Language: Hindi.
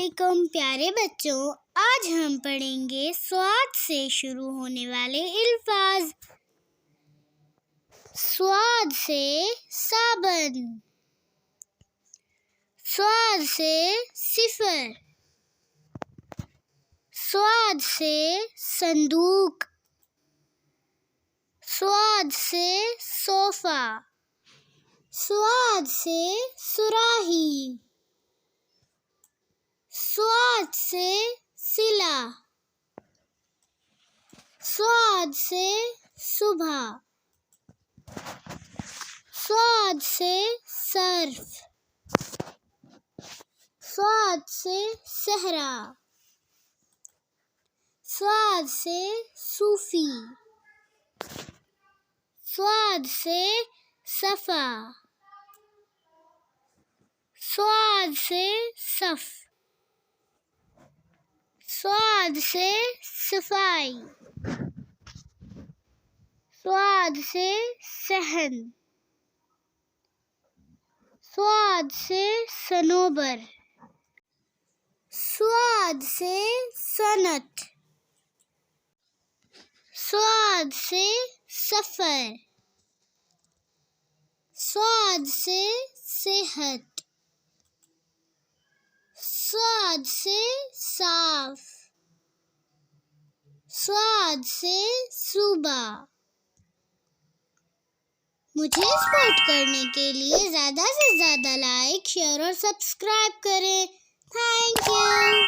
वालेकुम प्यारे बच्चों। आज हम पढ़ेंगे स्वाद से शुरू होने वाले अल्फाज। स्वाद से साबन, स्वाद से सिफर, स्वाद से संदूक, स्वाद से सोफा, स्वाद से सुराही, स्वाद से सिला, स्वाद से सुबह, स्वाद से सर्फ, स्वाद से सहरा, स्वाद से सूफी, स्वाद से सफा, स्वाद से सफ, स्वाद से सफाई, स्वाद से सहन, स्वाद से सनोबर, स्वाद से सनत, स्वाद से सफर, स्वाद से सेहत, स्वाद से साफ, स्वाद से सुबह। मुझे सपोर्ट करने के लिए ज़्यादा से ज़्यादा लाइक, शेयर और सब्सक्राइब करें। Thank you.